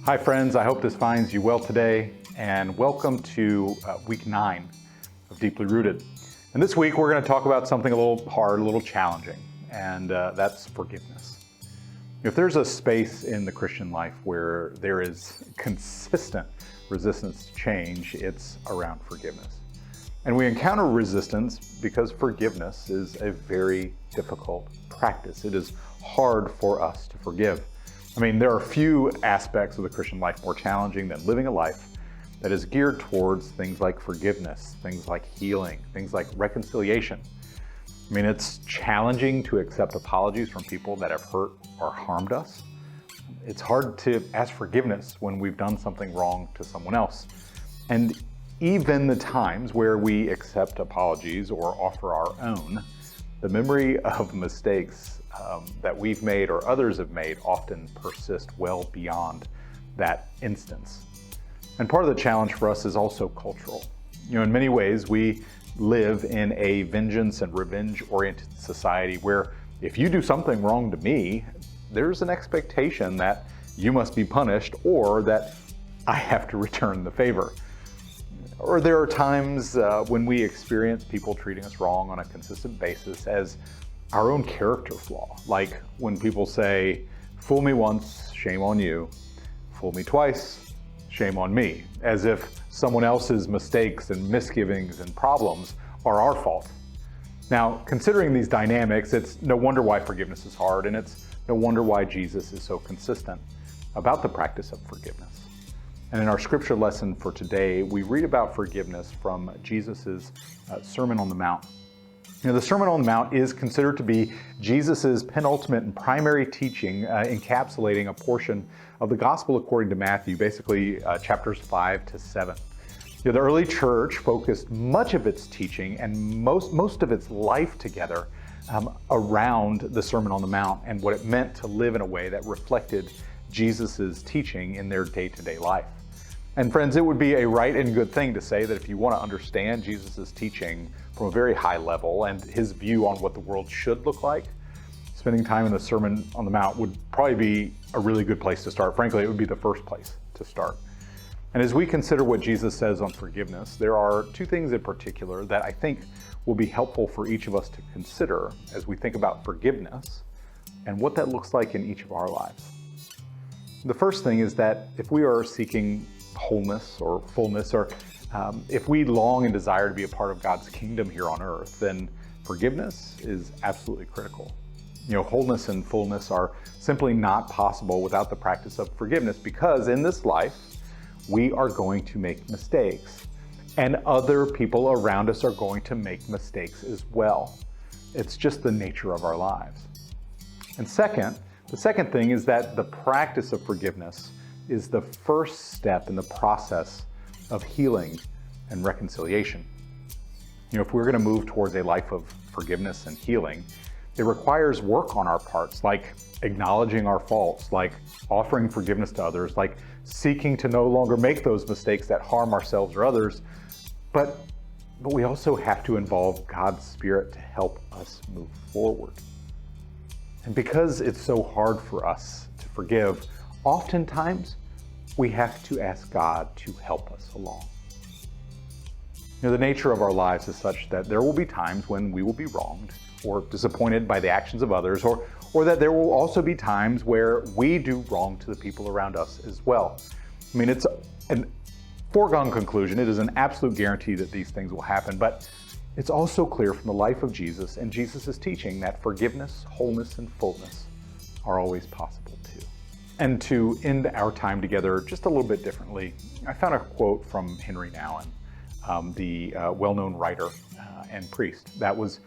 Hi friends, I hope this finds you well today, and welcome to week 9 of Deeply Rooted. And this week we're going to talk about something a little hard, a little challenging, and that's forgiveness. If there's a space in the Christian life where there is consistent resistance to change, it's around forgiveness. And we encounter resistance because forgiveness is a very difficult practice. It is hard for us to forgive. I mean, there are few aspects of the Christian life more challenging than living a life that is geared towards things like forgiveness, things like healing, things like reconciliation. I mean, it's challenging to accept apologies from people that have hurt or harmed us. It's hard to ask forgiveness when we've done something wrong to someone else. And even the times where we accept apologies or offer our own, the memory of mistakes that we've made or others have made often persist well beyond that instance. And part of the challenge for us is also cultural. In many ways, we live in a vengeance and revenge-oriented society where if you do something wrong to me, there's an expectation that you must be punished or that I have to return the favor. Or there are times when we experience people treating us wrong on a consistent basis as our own character flaw. Like when people say, fool me once, shame on you. Fool me twice, shame on me. As if someone else's mistakes and misgivings and problems are our fault. Now, considering these dynamics, it's no wonder why forgiveness is hard, and it's no wonder why Jesus is so consistent about the practice of forgiveness. And in our scripture lesson for today, we read about forgiveness from Jesus' Sermon on the Mount. The Sermon on the Mount is considered to be Jesus' penultimate and primary teaching, encapsulating a portion of the Gospel according to Matthew, basically chapters 5 to 7. The early church focused much of its teaching and most of its life together around the Sermon on the Mount and what it meant to live in a way that reflected Jesus' teaching in their day-to-day life. And friends, it would be a right and good thing to say that if you want to understand Jesus' teaching from a very high level and his view on what the world should look like, spending time in the Sermon on the Mount would probably be a really good place to start. Frankly, it would be the first place to start. And as we consider what Jesus says on forgiveness, there are two things in particular that I think will be helpful for each of us to consider as we think about forgiveness and what that looks like in each of our lives. The first thing is that if we are seeking wholeness or fullness, or if we long and desire to be a part of God's kingdom here on earth, then forgiveness is absolutely critical. Wholeness and fullness are simply not possible without the practice of forgiveness, because in this life, we are going to make mistakes, and other people around us are going to make mistakes as well. It's just the nature of our lives. And the second thing is that the practice of forgiveness is the first step in the process of healing and reconciliation. If we're going to move towards a life of forgiveness and healing, it requires work on our parts, like acknowledging our faults, like offering forgiveness to others, like seeking to no longer make those mistakes that harm ourselves or others. But we also have to involve God's Spirit to help us move forward. And because it's so hard for us to forgive, oftentimes we have to ask God to help us along. The nature of our lives is such that there will be times when we will be wronged or disappointed by the actions of others, or that there will also be times where we do wrong to the people around us as well. I mean, it's a foregone conclusion. It is an absolute guarantee that these things will happen, but it's also clear from the life of Jesus and Jesus' teaching that forgiveness, wholeness, and fullness are always possible too. And to end our time together just a little bit differently, I found a quote from Henry Nouwen, the well-known writer and priest. It was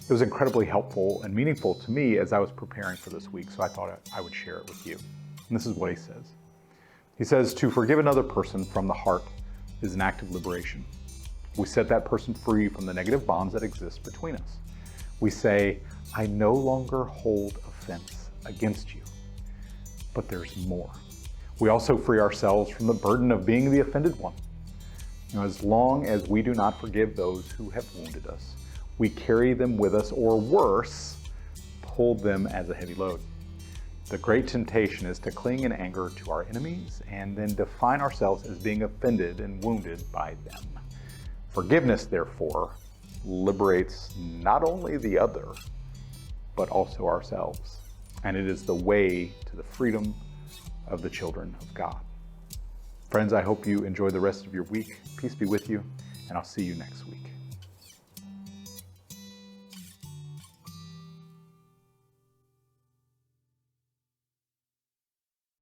incredibly helpful and meaningful to me as I was preparing for this week, so I thought I would share it with you. And this is what he says. He says, "To forgive another person from the heart is an act of liberation. We set that person free from the negative bonds that exist between us. We say, I no longer hold offense against you. But there's more. We also free ourselves from the burden of being the offended one. As long as we do not forgive those who have wounded us, we carry them with us, or worse, hold them as a heavy load. The great temptation is to cling in anger to our enemies and then define ourselves as being offended and wounded by them. Forgiveness, therefore, liberates not only the other, but also ourselves. And it is the way to the freedom of the children of God. Friends, I hope you enjoy the rest of your week. Peace be with you, and I'll see you next week.